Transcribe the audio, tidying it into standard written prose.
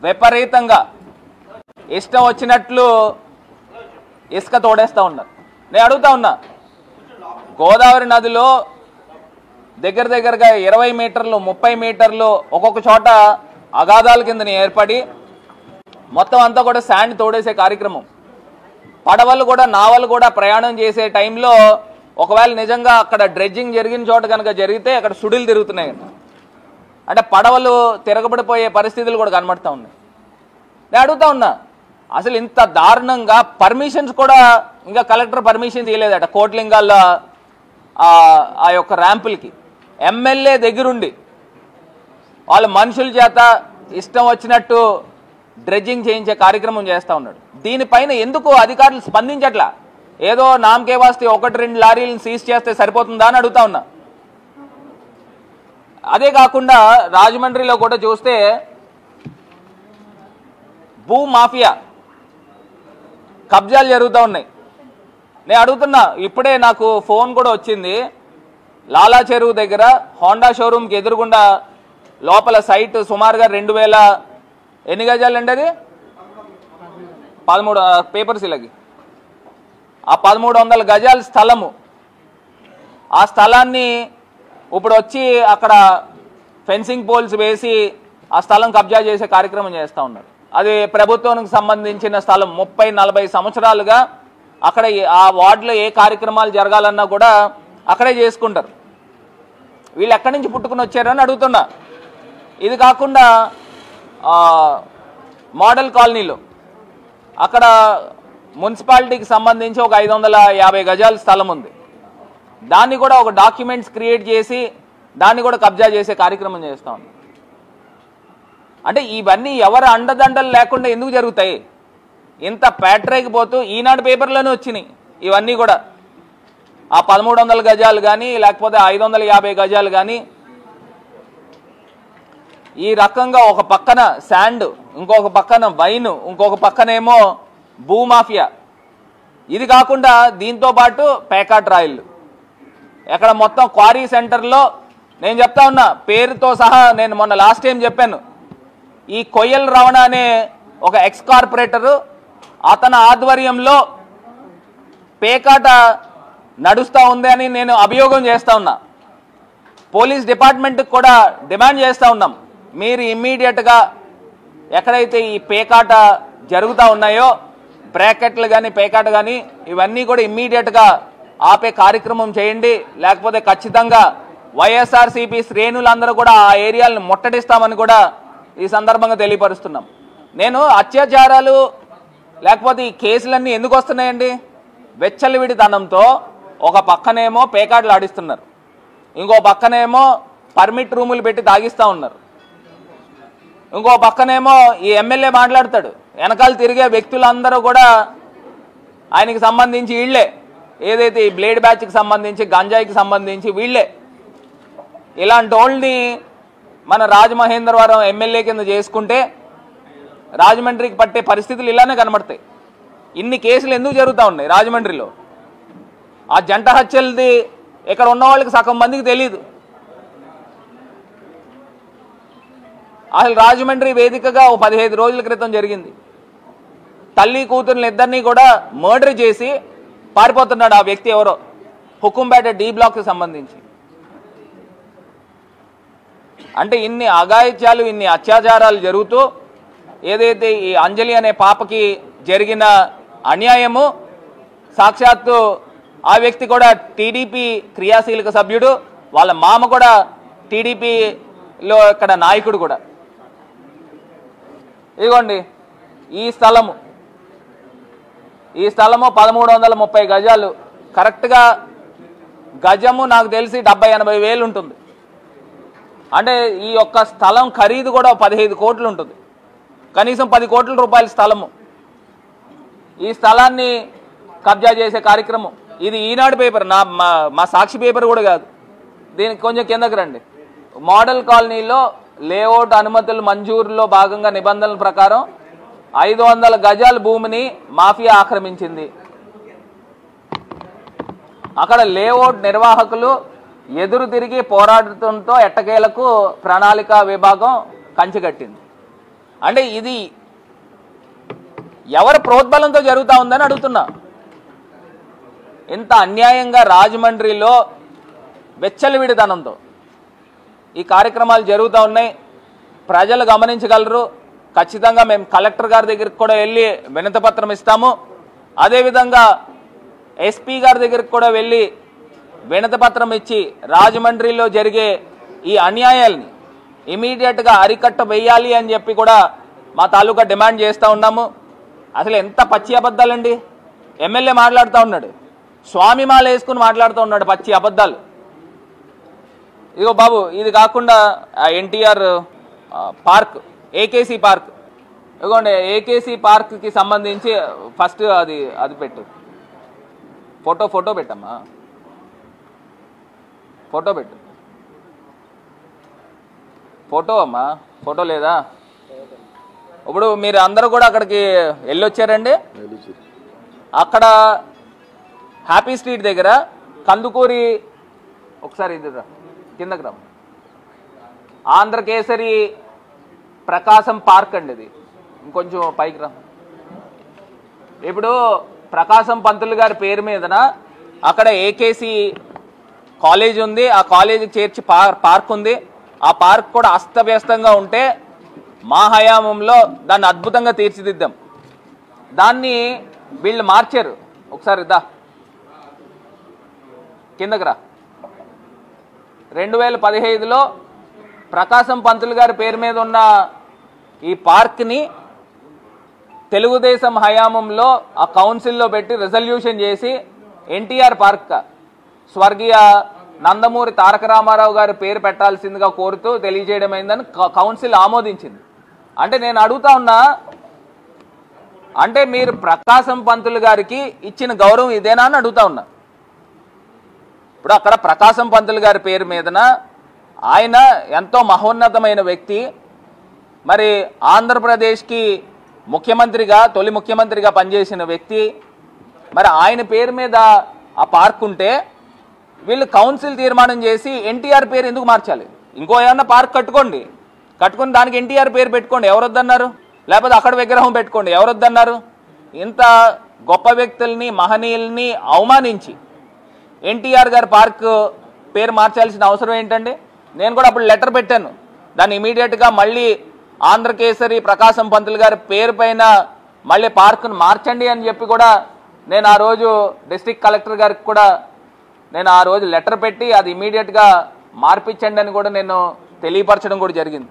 విపరీతంగా ఇష్టం వచ్చినట్లు ఇసుక తోడేస్తూ ఉన్నారు. నేను అడుగుతా ఉన్నా, గోదావరి నదిలో దగ్గరగా 20 మీటర్లు 30 మీటర్లు ఒక్కొక్క చోట అగాధాల కిందని ఏర్పడి మొత్తం అంతా కూడా శాండ్ తోడేసే కార్యక్రమం. పడవలు కూడా నావలు కూడా ప్రయాణం చేసే టైంలో ఒకవేళ నిజంగా అక్కడ డ్రెడ్జింగ్ జరిగిన చోట కనుక జరిగితే అక్కడ సుడిలు తిరుగుతున్నాయి. అంటే పడవలు తిరగబడిపోయే పరిస్థితులు కూడా కనబడుతూ ఉన్నాయి. నేను అడుగుతా ఉన్నా, అసలు ఇంత దారుణంగా పర్మిషన్స్ కూడా ఇంకా కలెక్టర్ పర్మిషన్ తీయలేదట కోట్లింగాల్లో ఆ యొక్క ర్యాంపులకి. ఎమ్మెల్యే దగ్గరుండి వాళ్ళ మనుషుల చేత ఇష్టం వచ్చినట్టు డ్రెడ్జింగ్ చేయించే కార్యక్రమం చేస్తూ ఉన్నాడు. దీనిపైన ఎందుకు అధికారులు స్పందించట్లా? ఏదో నామకే వాస్తే 1-2 లారీలను సీజ్ చేస్తే సరిపోతుందా అని అడుగుతా ఉన్నా. అదే కాకుండా రాజమండ్రిలో కూడా చూస్తే భూ మాఫియా కబ్జాలు జరుగుతూ ఉన్నాయి. నేను అడుగుతున్నా, ఇప్పుడే నాకు ఫోన్ కూడా వచ్చింది. లాలా చెరువు దగ్గర హోండా షోరూమ్కి ఎదురుగుండా లోపల సైట్ సుమారుగా 2000 ఎన్ని గజాలండి? అది 13 పేపర్స్ ఇలాగి ఆ 1300 గజాల స్థలము. ఆ స్థలాన్ని ఇప్పుడు వచ్చి అక్కడ ఫెన్సింగ్ పోల్స్ వేసి ఆ స్థలం కబ్జా చేసే కార్యక్రమం చేస్తూ ఉన్నారు. అది ప్రభుత్వానికి సంబంధించిన స్థలం. 30-40 సంవత్సరాలుగా అక్కడ ఆ వార్డులో ఏ కార్యక్రమాలు జరగాలన్నా కూడా అక్కడే చేసుకుంటారు. వీళ్ళు ఎక్కడి నుంచి పుట్టుకుని వచ్చారని అడుగుతున్నా. ఇది కాకుండా మోడల్ కాలనీలో అక్కడ మున్సిపాలిటీకి సంబంధించి ఒక 550 గజాల స్థలం ఉంది. దాన్ని కూడా ఒక డాక్యుమెంట్స్ క్రియేట్ చేసి దాన్ని కూడా కబ్జా చేసే కార్యక్రమం చేస్తూ ఉంది. అంటే ఇవన్నీ ఎవరు అండదండలు లేకుండా ఎందుకు జరుగుతాయి? ఇంత ప్యాట్రేకి పోతూ ఈనాడు పేపర్లోనే వచ్చినాయి ఇవన్నీ కూడా. ఆ 1300 గజాలు కానీ లేకపోతే 550 గజాలు కానీ ఈ రకంగా ఒక పక్కన శాండ్, ఇంకొక పక్కన వైన్, ఇంకొక పక్కనేమో భూమాఫియా. ఇది కాకుండా దీంతో పాటు పేకాట్ రాయిళ్ళు. ఎక్కడ మొత్తం క్వారీ సెంటర్లో నేను చెప్తా ఉన్నా పేరుతో సహా. నేను మొన్న లాస్ట్ టైం చెప్పాను, ఈ కొయ్యల్ రమణ అనే ఒక ఎక్స్ కార్పొరేటరు అతని ఆధ్వర్యంలో పేకాట నడుస్తూ ఉంది అని నేను అభియోగం చేస్తూ ఉన్నా. పోలీస్ డిపార్ట్మెంట్కి కూడా డిమాండ్ చేస్తూ ఉన్నాం, మీరు ఇమ్మీడియట్గా ఎక్కడైతే ఈ పేకాట జరుగుతూ ఉన్నాయో బ్రాకెట్లు కానీ పేకాట కానీ ఇవన్నీ కూడా ఇమ్మీడియట్గా ఆపే కార్యక్రమం చేయండి. లేకపోతే ఖచ్చితంగా వైఎస్ఆర్సీపీ శ్రేణులందరూ కూడా ఆ ఏరియాలను ముట్టడిస్తామని కూడా ఈ సందర్భంగా తెలియపరుస్తున్నాం. నేను అత్యాచారాలు లేకపోతే ఈ కేసులన్నీ ఎందుకు వస్తున్నాయండి? వెచ్చలవిడితనంతో ఒక పక్కనేమో పేకాటలు ఆడిస్తున్నారు, ఇంకో పక్కనేమో పర్మిట్ రూములు పెట్టి తాగిస్తూ ఉన్నారు, ఇంకో పక్కనేమో ఈ ఎమ్మెల్యే మాట్లాడతాడు, వెనకాల తిరిగే వ్యక్తులందరూ కూడా ఆయనకి సంబంధించి వీళ్లే. ఏదైతే ఈ బ్లేడ్ బ్యాచ్కి సంబంధించి గంజాయికి సంబంధించి వీళ్లే. ఇలాంటి వాళ్ళని మన రాజమహేంద్రవరం ఎమ్మెల్యే కింద చేసుకుంటే రాజమండ్రికి పట్టే పరిస్థితులు ఇలానే కనబడతాయి. ఇన్ని కేసులు ఎందుకు జరుగుతూ ఉన్నాయి రాజమండ్రిలో? ఆ జంట హత్యలది ఇక్కడ ఉన్న వాళ్ళకి సగం మందికి తెలియదు. అసలు రాజమండ్రి వేదికగా ఓ 15 రోజుల క్రితం జరిగింది. తల్లి కూతుర్ని ఇద్దరినీ కూడా మర్డర్ చేసి పారిపోతున్నాడు ఆ వ్యక్తి ఎవరో, హుకుంపేట డి బ్లాక్కి సంబంధించి. అంటే ఇన్ని అఘాయిత్యాలు, ఇన్ని అత్యాచారాలు జరుగుతూ ఏదైతే ఈ అంజలి అనే పాపకి జరిగిన అన్యాయము, సాక్షాత్తు ఆ వ్యక్తి కూడా టీడీపీ క్రియాశీలక సభ్యుడు, వాళ్ళ మామ కూడా టీడీపీలో ఇక్కడ నాయకుడు కూడా. ఇదిగోండి ఈ స్థలము 1330 గజాలు. కరెక్ట్గా గజము నాకు తెలిసి 70-80 వేలు ఉంటుంది. అంటే ఈ యొక్క స్థలం ఖరీదు కూడా 15 కోట్లు ఉంటుంది, కనీసం 10 కోట్ల రూపాయల స్థలము. ఈ స్థలాన్ని కబ్జా చేసే కార్యక్రమం. ఇది ఈనాడు పేపర్, మా సాక్షి పేపర్ కూడా కాదు. దీనికి కొంచెం కిందకి రండి. మోడల్ కాలనీలో లేఅవుట్ అనుమతుల మంజూరులో భాగంగా నిబంధనల ప్రకారం 500 గజాల భూమిని మాఫియా ఆక్రమించింది. అక్కడ లేఅవుట్ నిర్వాహకులు ఎదురు తిరిగి పోరాటంతో ఎట్టకేలకు ప్రణాళిక విభాగం కంచికట్టింది. అంటే ఇది ఎవరి ప్రోద్బలంతో జరుగుతూ ఉందని అడుగుతున్నా. ఇంత అన్యాయంగా రాజమండ్రిలో వెచ్చలవిడితనంతో ఈ కార్యక్రమాలు జరుగుతూ ఉన్నాయి. ప్రజలు గమనించగలరు. ఖచ్చితంగా మేము కలెక్టర్ గారి దగ్గరికి కూడా వెళ్ళి వినతిపత్రం ఇస్తాము. అదేవిధంగా ఎస్పీ గారి దగ్గరికి కూడా వెళ్ళి వినతిపత్రం ఇచ్చి రాజమండ్రిలో జరిగే ఈ అన్యాయాల్ని ఇమీడియట్గా అరికట్ట వేయాలి అని చెప్పి కూడా మా తాలూకా డిమాండ్ చేస్తూ ఉన్నాము. అసలు ఎంత పచ్చి అబద్ధాలండి. ఎమ్మెల్యే మాట్లాడుతూ ఉన్నాడు, స్వామి మాల వేసుకుని మాట్లాడుతూ ఉన్నాడు పచ్చి అబద్ధాలు. ఇదిగో బాబు, ఇది కాకుండా ఎన్టీఆర్ పార్క్, ఏకేసీ పార్క్, ఇదిగోండి ఏకేసీ పార్క్కి సంబంధించి ఫస్ట్ అది పెట్టు, ఫోటో పెట్టమ్మా, ఫోటో పెట్టు, ఫోటో అమ్మా, ఫోటో లేదా? ఇప్పుడు మీరు అందరూ కూడా అక్కడికి వెళ్ళొచ్చారండి. అక్కడ హ్యాపీ స్ట్రీట్ దగ్గర కందుకూరి, ఒకసారి ఇది కిందకి రా, ఆంధ్రకేసరి ప్రకాశం పార్క్ అండి. ఇది ఇంకొంచెం పైకి రా. ఇప్పుడు ప్రకాశం పంతులు గారి పేరు మీదన అక్కడ ఏకేసీ కాలేజ్ ఉంది. ఆ కాలేజీకి చేర్చి పార్క్ ఉంది. ఆ పార్క్ కూడా అస్తవ్యస్తంగా ఉంటే మా హయాంలో దాన్ని అద్భుతంగా తీర్చిదిద్దాం. దాన్ని వీళ్ళు మార్చారు. ఒకసారి దా కిందకి రా. 2015లో ప్రకాశం పంతులు గారి పేరు మీద ఉన్న ఈ పార్క్ని తెలుగుదేశం హయాంలో ఆ కౌన్సిల్లో పెట్టి రిజల్యూషన్ చేసి ఎన్టీఆర్ పార్క్ స్వర్గీయ నందమూరి తారక రామారావు గారి పేరు పెట్టాల్సిందిగా కోరుతూ తెలియజేయడం అయిందని కౌన్సిల్ ఆమోదించింది. అంటే నేను అడుగుతా ఉన్నా, అంటే మీరు ప్రకాశం పంతులు గారికి ఇచ్చిన గౌరవం ఇదేనా అని అడుగుతా ఉన్నా. ఇప్పుడు అక్కడ ప్రకాశం పంతులు గారి పేరు మీదన ఆయన ఎంతో మహోన్నతమైన వ్యక్తి, మరి ఆంధ్రప్రదేశ్కి ముఖ్యమంత్రిగా, తొలి ముఖ్యమంత్రిగా పనిచేసిన వ్యక్తి, మరి ఆయన పేరు మీద ఆ పార్క్ ఉంటే వీళ్ళు కౌన్సిల్ తీర్మానం చేసి ఎన్టీఆర్ పేరు ఎందుకు మార్చాలి? ఇంకో ఏమన్నా పార్క్ కట్టుకొని దానికి ఎన్టీఆర్ పేరు పెట్టుకోండి, ఎవరొద్దన్నారు? లేకపోతే అక్కడ విగ్రహం పెట్టుకోండి, ఎవరొద్దన్నారు? ఇంత గొప్ప వ్యక్తుల్ని, మహనీయుల్ని అవమానించి ఎన్టీఆర్ గారి పార్క్ పేరు మార్చాల్సిన అవసరం ఏంటండి? నేను కూడా అప్పుడు లెటర్ పెట్టాను, దాన్ని ఇమీడియట్గా మళ్ళీ ఆంధ్రకేసరి ప్రకాశం పంతులు గారి పేరు పైన మళ్ళీ పార్కును మార్చండి అని చెప్పి కూడా నేను ఆ రోజు డిస్ట్రిక్ట్ కలెక్టర్ గారికి కూడా నేను ఆ రోజు లెటర్ పెట్టి అది ఇమీడియట్గా మార్పించండి అని కూడా నేను తెలియపరచడం కూడా జరిగింది.